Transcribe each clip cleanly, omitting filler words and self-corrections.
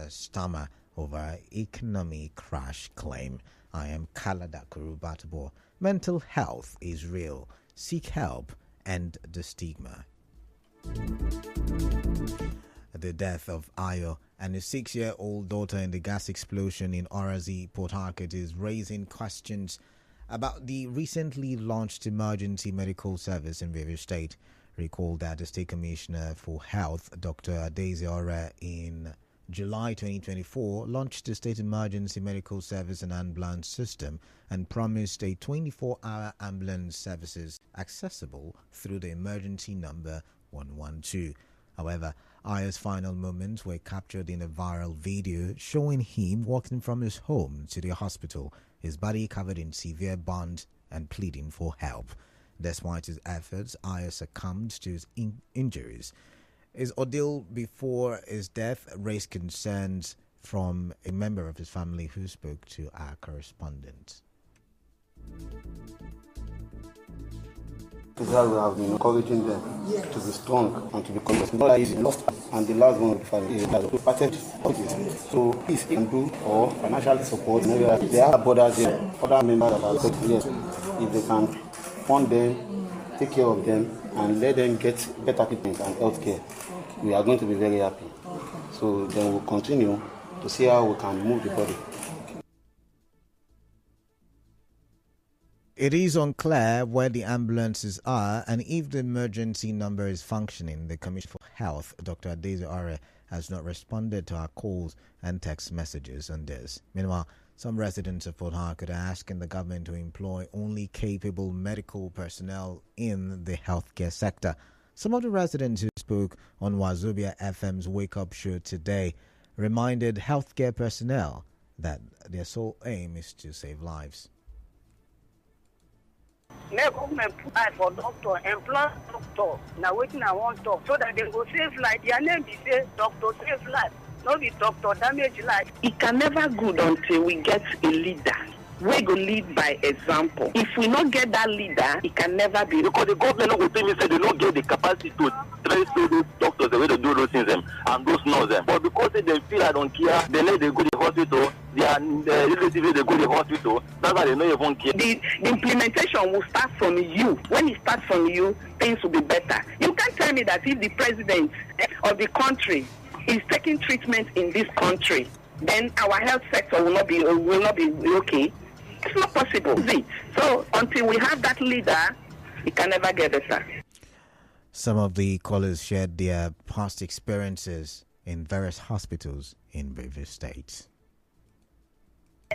stammer over economy crash claim. I am Kalada Kurubatabo. Mental health is real. Seek help and the stigma. The death of Ayo and his 6-year-old daughter in the gas explosion in Orazi, Port Harcourt is raising questions about the recently launched emergency medical service in Rivers State. Recall that the State Commissioner for Health, Dr. Adeze Ore, in July 2024 launched the State Emergency Medical Service and Ambulance System and promised a 24-hour ambulance services accessible through the emergency number 112. However, Ayo's final moments were captured in a viral video showing him walking from his home to the hospital, his body covered in severe burns and pleading for help. Despite his efforts, Ayo succumbed to his injuries. His ordeal before his death raised concerns from a member of his family who spoke to our correspondent. We have been encouraging them to be strong and to be courageous. Not easy, lost, and the last one of the family is to patent. So peace can do or financially support. They have brothers here, other members that are good. Yes, if they can fund them, take care of them, and let them get better treatment and health care, we are going to be very happy. So then we'll continue to see how we can move the body. It is unclear where the ambulances are and if the emergency number is functioning. The Commissioner for Health, Dr. Adeze Ore, has not responded to our calls and text messages on this. Meanwhile, some residents of Port Harcourt are asking the government to employ only capable medical personnel in the healthcare sector. Some of the residents who spoke on Wazobia FM's Wake Up Show today reminded healthcare personnel that their sole aim is to save lives. Make government provide for doctor, employ doctor. Now waiting I want talk so that they go save life. Their name be say doctor save life. Not the doctor damage life. It can never good until we get a leader. We go lead by example. If we not get that leader, it can never be. Because the government will tell me say they don't get the capacity to trace those doctors the way to do those things and those nurses. But because they feel I don't care, they let they go to the hospital. They are relatively they go to the hospital. That's why they don't even care. The implementation will start from you. When it starts from you, things will be better. You can't tell me that if the president of the country is taking treatment in this country, then our health sector will not be okay. It's not possible. So until we have that leader, it can never get better. Some of the callers shared their past experiences in various hospitals in Rivers State.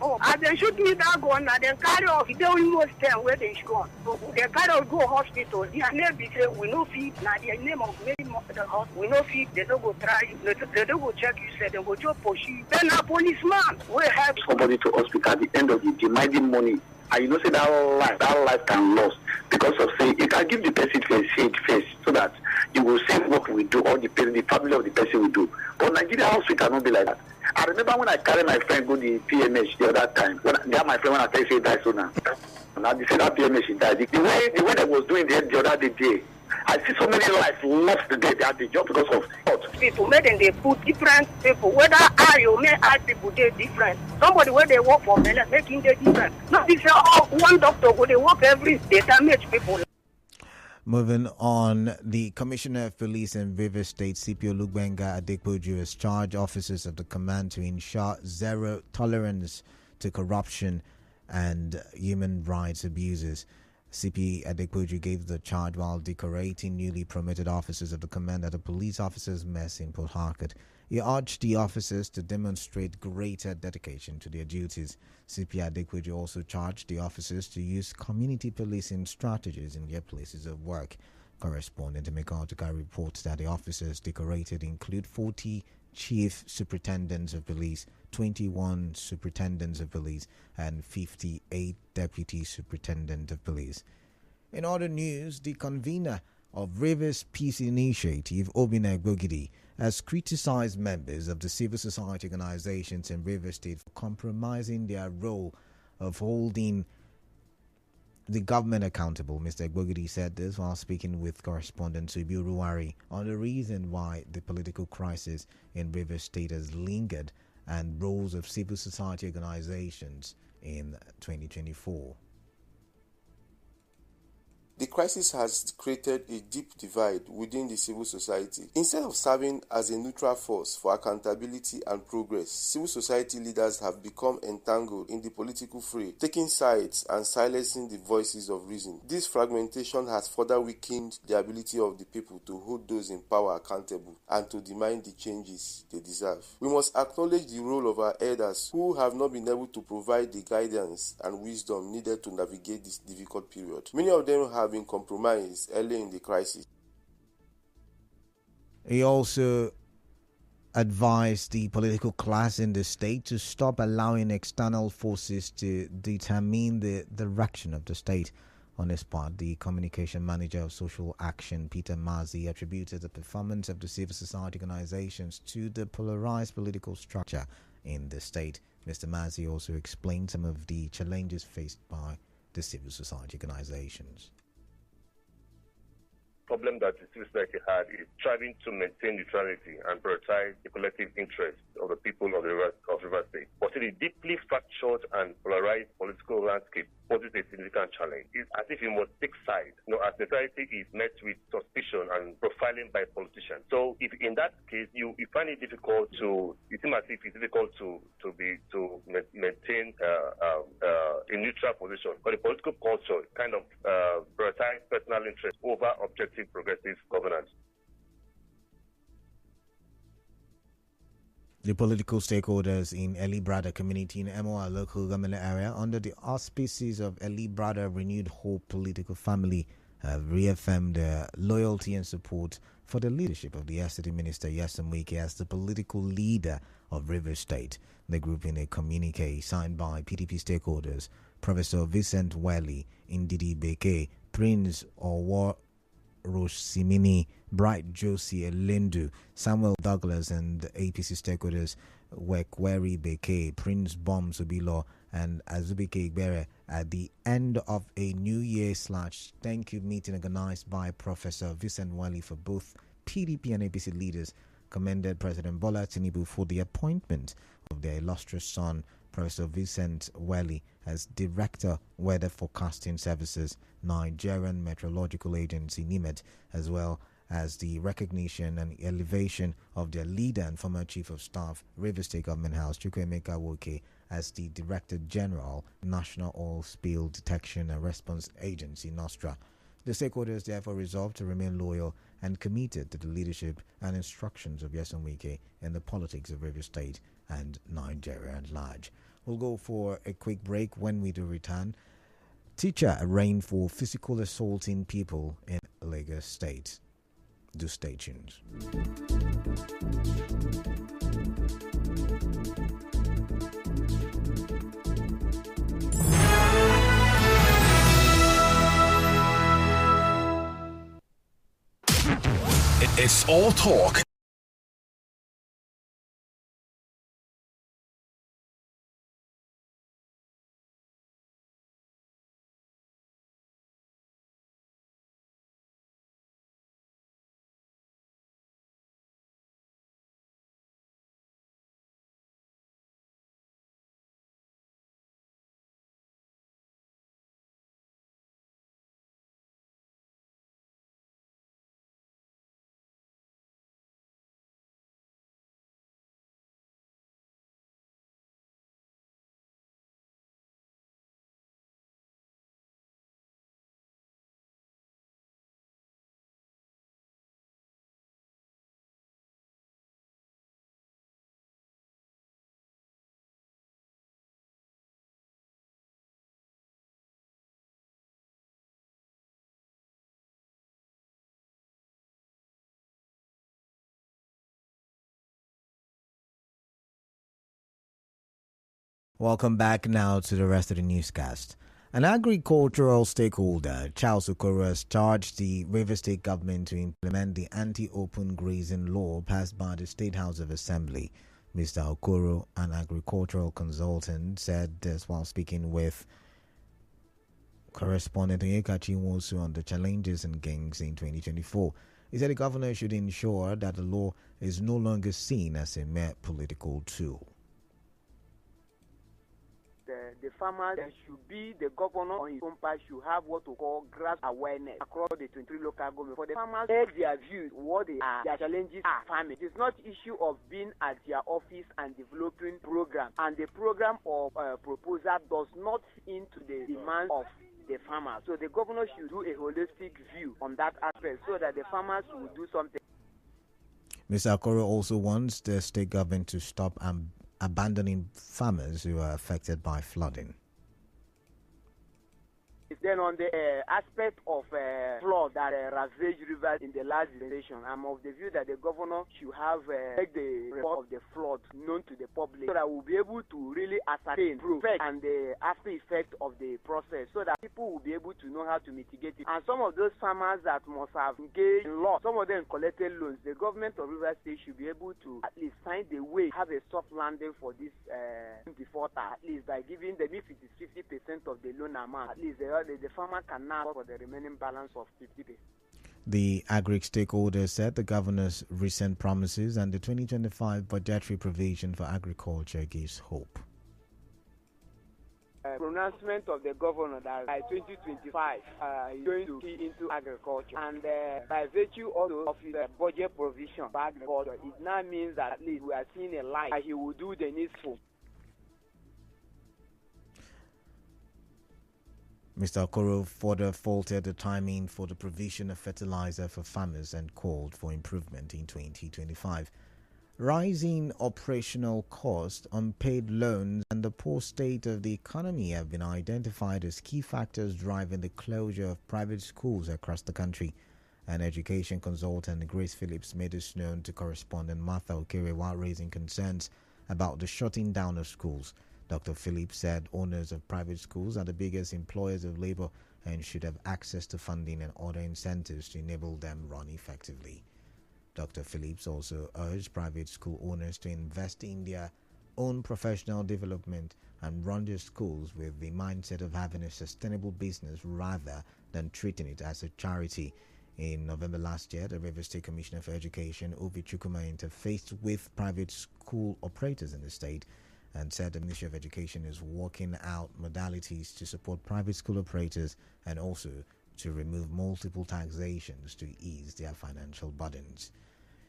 Oh, and they shoot me that gun and then carry off. They will most tell where they gone. So they carry off go hospital. Their name be say we no feed. Now the name of many the house we no feed. They don't go try. They don't go check you. Say they go to push you. Then a policeman will help somebody to hospital at the end of the demanding money. And you know say that life can lost because of say you can give the person first so that you will see what we do or the family of the person will do. But Nigeria hospital cannot be like that. I remember when I carried my friend go to the PMH the other time. My friend when I tell you say he died so now. And I said that PMH he died. The way they was doing the other day, I see so many lives lost the day they had the job because of what? People made them they put different people. Whether are you may ask people they different. Somebody where they work for men making they different. Not this one doctor who they work every day damage people. Moving on, the Commissioner of Police in Rivers State, CPO Lugbenga Adekpoju, has charged officers of the command to ensure zero tolerance to corruption and human rights abuses. CP Adekpoju gave the charge while decorating newly promoted officers of the command at a police officers' mess in Port Harcourt. He urged the officers to demonstrate greater dedication to their duties. CP Adekpoju also charged the officers to use community policing strategies in their places of work. Correspondent Emeka Otuka reports that the officers decorated include 40 chief superintendents of police, 21 superintendents of police, and 58 deputy superintendents of police. In other news, the convener of Rivers Peace Initiative, Obinna Egbogidi, has criticized members of the civil society organizations in Rivers State for compromising their role of holding the government accountable. Mr. Egbogidi said this while speaking with correspondent Subiu Ruwari on the reason why the political crisis in Rivers State has lingered and roles of civil society organizations in 2024. The crisis has created a deep divide within the civil society. Instead of serving as a neutral force for accountability and progress, civil society leaders have become entangled in the political fray, taking sides and silencing the voices of reason. This fragmentation has further weakened the ability of the people to hold those in power accountable and to demand the changes they deserve. We must acknowledge the role of our elders who have not been able to provide the guidance and wisdom needed to navigate this difficult period. Many of them have been compromised early in the crisis. He also advised the political class in the state to stop allowing external forces to determine the direction of the state. On his part, the communication manager of Social Action, Peter Mazi, attributed the performance of the civil society organizations to the polarized political structure in the state. Mr. Mazi also explained some of the challenges faced by the civil society organizations. Problem that the civil society had is striving to maintain neutrality and prioritize the collective interests of the people of Rivers State. But the deeply fractured and polarized political landscape poses a significant challenge. It's as if you must take sides. As neutrality is met with suspicion and profiling by politicians. So if in that case you find it difficult to, it seems as if it's difficult to maintain a neutral position. But the political culture kind of prioritize personal interest over objective progressive governance. The political stakeholders in Eli Brada community in Emoa local government area, under the auspices of Eli Brada Renewed Hope political family, have reaffirmed their loyalty and support for the leadership of the SCD Minister Nyesom Wike as the political leader of Rivers State. The group, in a communique signed by PDP stakeholders, Professor Vincent Wali, Ndidi Beke, Prince Owo Rosimini, Bright Josie Elendu, Samuel Douglas, and APC stakeholders Wekweri Beke, Prince Bom Subilo, and Azubike Igbere at the end of a New Year / thank you meeting organized by Professor Vincent Wali for both PDP and APC leaders, commended President Bola Tinubu for the appointment of their illustrious son, Professor Vincent Wali, as Director Weather Forecasting Services, Nigerian Meteorological Agency NIMET, as well as the recognition and elevation of their leader and former Chief of Staff, Rivers State Government House, Chukwuemeka Woke, as the Director General, National Oil Spill Detection and Response Agency, NOSTRA. The stakeholders therefore resolved to remain loyal and committed to the leadership and instructions of Nyesom Wike in the politics of Rivers State and Nigeria at large. We'll go for a quick break. When we do return, teacher arraigned for physical assaulting people in Lagos State. Do stay tuned. It's all talk. Welcome back now to the rest of the newscast. An agricultural stakeholder, Charles Okoro, has charged the Rivers State government to implement the anti-open grazing law passed by the State House of Assembly. Mr. Okoro, an agricultural consultant, said this while speaking with Correspondent Onyeka Chinwosu on the challenges and gains in 2024. He said the governor should ensure that the law is no longer seen as a mere political tool. The farmers should be the governor on his own part should have what we call grass awareness across the 23 local governments. For the farmers, take their views, what they are, their challenges are farming. It is not issue of being at their office and developing program. And the program of proposal does not into the demands of the farmers. So the governor should do a holistic view on that aspect so that the farmers will do something. Mr. Okoro also wants the state government to stop abandoning farmers who are affected by flooding. Then on the aspect of flood that ravaged rivers in the last generation, I'm of the view that the governor should have make the report of the flood known to the public so that we'll be able to really ascertain, prove, and the after effect of the process so that people will be able to know how to mitigate it. And some of those farmers that must have engaged in loss, some of them collected loans, the government of Rivers State should be able to at least find a way, have a soft landing for this defaulter, at least by giving them, if it is 50% of the loan amount, at least the farmer can now for the remaining balance of 50%. The agric stakeholders said the governor's recent promises and the 2025 budgetary provision for agriculture gives hope. Pronouncement of the governor that by 2025 is going to key into agriculture, and by virtue also of his budget provision for agriculture, it now means that at least we are seeing a light that he will do the needful. Mr. Okoro further faulted the timing for the provision of fertilizer for farmers and called for improvement in 2025. Rising operational costs, unpaid loans, and the poor state of the economy have been identified as key factors driving the closure of private schools across the country. An education consultant, Grace Phillips, made this known to correspondent Martha Okere while raising concerns about the shutting down of schools. Dr. Phillips said owners of private schools are the biggest employers of labor and should have access to funding and other incentives to enable them run effectively. Dr. Phillips also urged private school owners to invest in their own professional development and run their schools with the mindset of having a sustainable business rather than treating it as a charity. In November last year, the Rivers State Commissioner for Education, Obi Chukwuma, interfaced with private school operators in the state and said the Ministry of Education is working out modalities to support private school operators and also to remove multiple taxations to ease their financial burdens.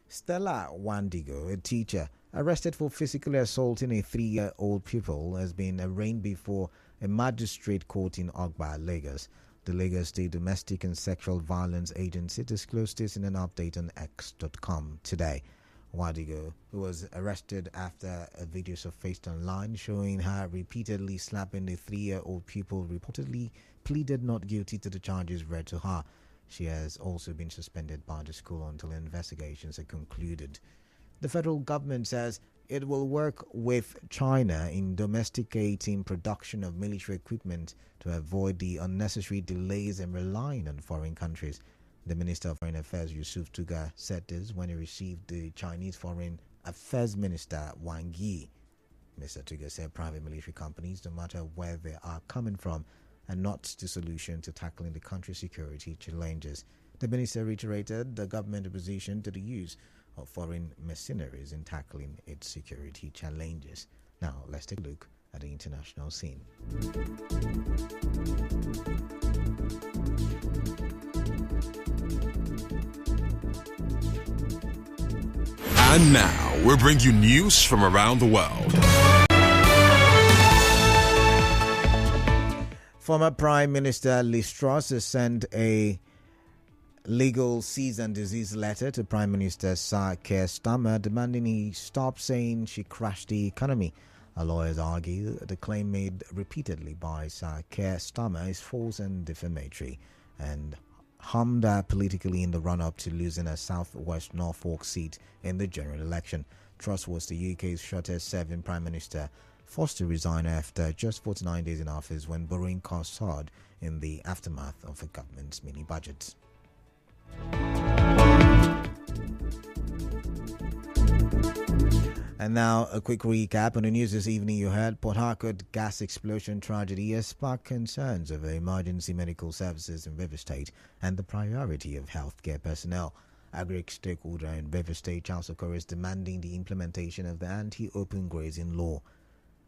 Stella Wandigo, a teacher arrested for physically assaulting a 3-year-old pupil, has been arraigned before a magistrate court in Ogba, Lagos. The Lagos State Domestic and Sexual Violence Agency disclosed this in an update on X.com today. Wadigo, who was arrested after a video surfaced online showing her repeatedly slapping the 3-year-old pupil, reportedly pleaded not guilty to the charges read to her. She has also been suspended by the school until investigations are concluded. The federal government says it will work with China in domesticating production of military equipment to avoid the unnecessary delays and relying on foreign countries. The Minister of Foreign Affairs, Yusuf Tuga, said this when he received the Chinese Foreign Affairs Minister, Wang Yi. Mr. Tuga said private military companies, no matter where they are coming from, are not the solution to tackling the country's security challenges. The minister reiterated the government's opposition to the use of foreign mercenaries in tackling its security challenges. Now, let's take a look at the international scene. And now, we bring you news from around the world. Former Prime Minister Liz Truss has sent a legal cease and desist letter to Prime Minister Sir Keir Starmer demanding he stop saying she crashed the economy. Our lawyers argue the claim made repeatedly by Sir Keir Starmer is false and defamatory and harmed her politically in the run-up to losing a Southwest Norfolk seat in the general election. Truss was the UK's shortest-serving Prime Minister, forced to resign after just 49 days in office when borrowing costs soared in the aftermath of the government's mini-budget. And now a quick recap on the news this evening. You heard Port Harcourt gas explosion tragedy has sparked concerns over emergency medical services in River State and the priority of healthcare personnel. Agri-stakeholder in River State, Charles Okoro, is demanding the implementation of the anti-open grazing law.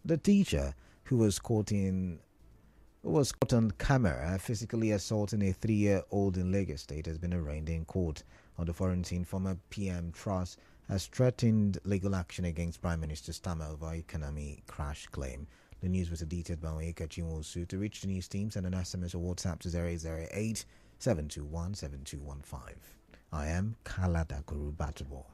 The teacher who was caught on camera physically assaulting a 3-year-old in Lagos State has been arraigned in court. On the foreign scene, former PM Truss has threatened legal action against Prime Minister Starmer over economy crash claim. The news was edited by Onyeka Chinwosu. To reach the news team, send an SMS or WhatsApp to 008 721 7215. I am Kalada Guru Batabo.